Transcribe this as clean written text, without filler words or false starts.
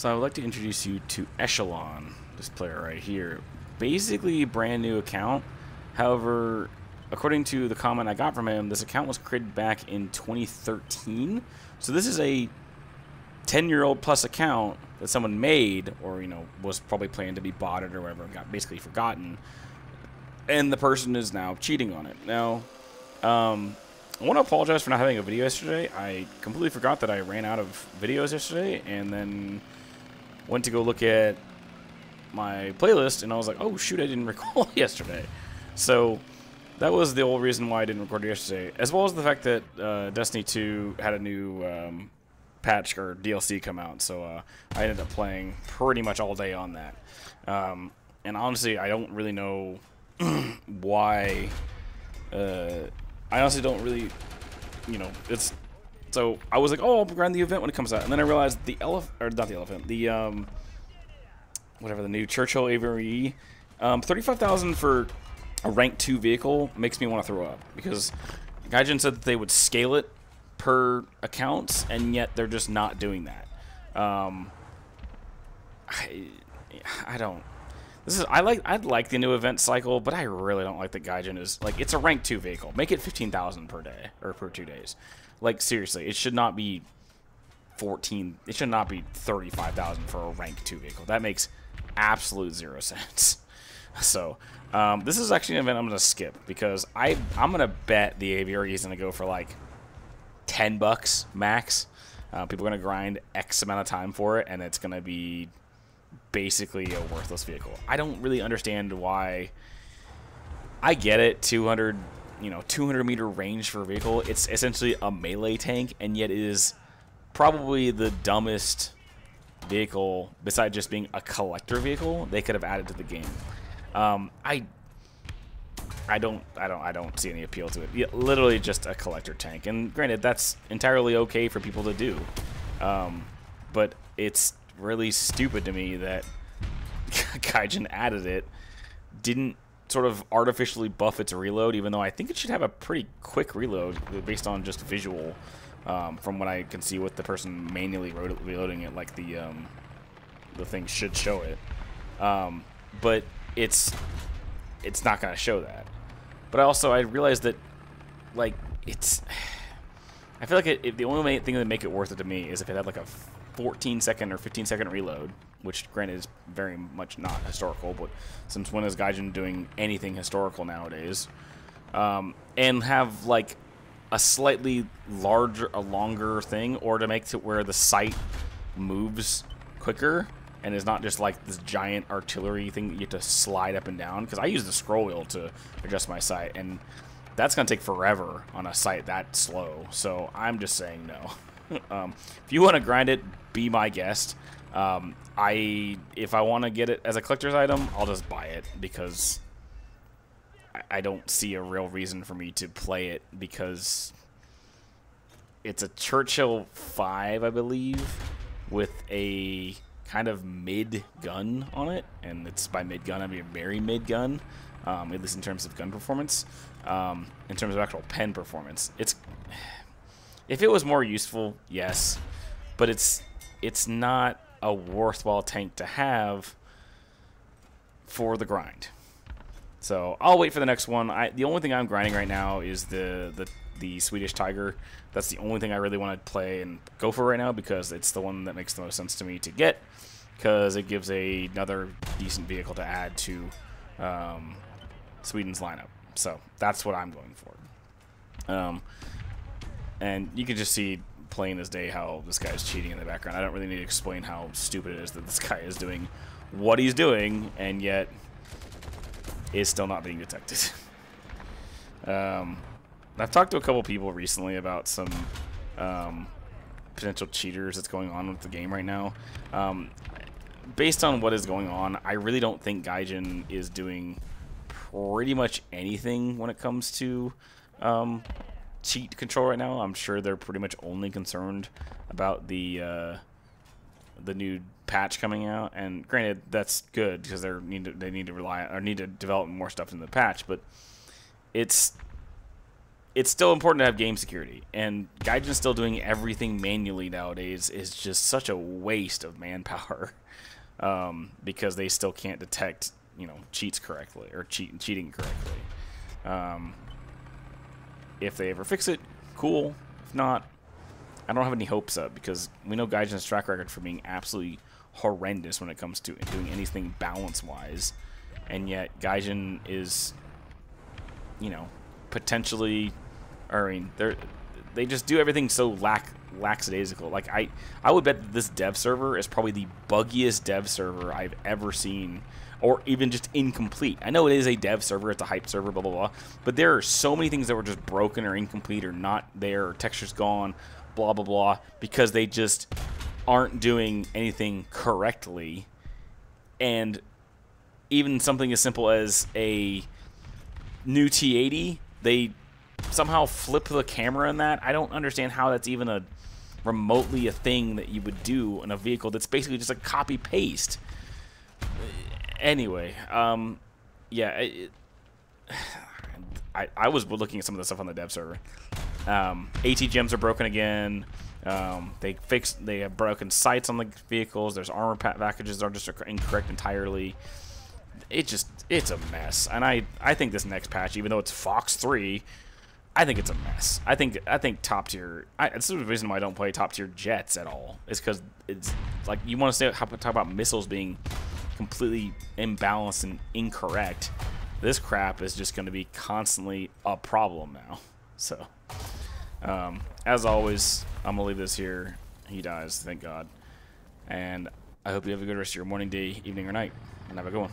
So I would like to introduce you to EcHeLoN, this player right here. Basically, brand new account. However, according to the comment I got from him, this account was created back in 2013. So this is a 10-year-old plus account that someone made, or was probably planned to be botted or whatever, and got basically forgotten. And the person is now cheating on it. Now, I want to apologize for not having a video yesterday. I completely forgot that I ran out of videos yesterday, and then went to go look at my playlist, and I was like, oh shoot, I didn't record yesterday. So that was the whole reason why I didn't record yesterday, as well as the fact that Destiny 2 had a new patch or DLC come out, so I ended up playing pretty much all day on that. And honestly, I don't really know why. I honestly don't really, it's. So I was like, oh, I'll grind the event when it comes out, and then I realized the whatever the new Churchill Avery, 35,000 for a rank 2 vehicle makes me want to throw up, because Gaijin said that they would scale it per accounts, and yet they're just not doing that. I don't. I'd like the new event cycle, but I really don't like that Gaijin is like, it's a rank 2 vehicle. Make it 15,000 per day or per 2 days. Like seriously, it should not be 14. It should not be 35,000 for a rank 2 vehicle. That makes absolute zero sense. So this is actually an event I'm gonna skip, because I'm gonna bet the aviary is gonna go for like $10 max. People are gonna grind X amount of time for it, and it's gonna be basically a worthless vehicle. I don't really understand why. I get it, 200 meter range for a vehicle. It's essentially a melee tank, and yet it is probably the dumbest vehicle besides just being a collector vehicle they could have added to the game. I don't see any appeal to it. Yeah, literally just a collector tank, and granted, that's entirely okay for people to do, but it's really stupid to me that Gaijin added it, didn't sort of artificially buff its reload, even though I think it should have a pretty quick reload based on just visual, from what I can see with the person manually reloading it, like the thing should show it, but it's not going to show that. But I realized that, like, I feel like the only thing that would make it worth it to me is if it had like a 14-second or 15-second reload, which granted is very much not historical, but since when is Gaijin doing anything historical nowadays? And have like a slightly longer thing, or to make it where the sight moves quicker and is not just like this giant artillery thing that you have to slide up and down. Because I use the scroll wheel to adjust my sight, and that's gonna take forever on a sight that slow. So I'm just saying no. If you want to grind it, be my guest. If I want to get it as a collector's item, I'll just buy it, because I don't see a real reason for me to play it, because it's a Churchill 5, I believe, with a kind of mid gun on it, and it's by mid gun I mean very mid gun, at least in terms of gun performance. In terms of actual pen performance, if it was more useful, yes, but it's not a worthwhile tank to have for the grind. So I'll wait for the next one. The only thing I'm grinding right now is the Swedish Tiger. That's the only thing I really want to play and go for right now, because it's the one that makes the most sense to me to get, because it gives another decent vehicle to add to Sweden's lineup. So that's what I'm going for. And you can just see plain as day how this guy's cheating in the background. I don't really need to explain how stupid it is that this guy is doing what he's doing, and yet is still not being detected. I've talked to a couple people recently about some potential cheaters that's going on with the game right now. Based on what is going on, I really don't think Gaijin is doing pretty much anything when it comes to cheat control right now. I'm sure they're pretty much only concerned about the new patch coming out, and granted, that's good, because they need to develop more stuff in the patch. But it's it's still important to have game security, and Gaijin still doing everything manually nowadays is just such a waste of manpower, because they still can't detect, you know, cheats correctly or cheating correctly. If they ever fix it, cool. If not, I don't have any hopes up, because we know Gaijin's track record for being absolutely horrendous when it comes to doing anything balance-wise, and yet Gaijin is, you know, potentially, I mean, they just do everything so lackadaisical. Like, I would bet that this dev server is probably the buggiest dev server I've ever seen, or even just incomplete. I know it is a dev server, it's a hype server, blah, blah, blah, but there are so many things that were just broken or incomplete or not there, or textures gone, blah, blah, blah, because they just aren't doing anything correctly. And even something as simple as a new T80, they somehow flip the camera in that. I don't understand how that's even remotely a thing that you would do in a vehicle that's basically just a copy paste. Anyway, yeah, I was looking at some of the stuff on the dev server. AT gems are broken again. They have broken sights on the vehicles. There's armor packages that are just incorrect entirely. It's a mess, and I think this next patch, even though it's Fox 3, I think it's a mess. I think top tier. This is the reason why I don't play top tier jets at all. Is because it's like, you want to talk about missiles being completely imbalanced and incorrect. This crap is just going to be constantly a problem now. So, as always, I'm gonna leave this here. He dies, thank God. And I hope you have a good rest of your morning, day, evening, or night, and have a good one.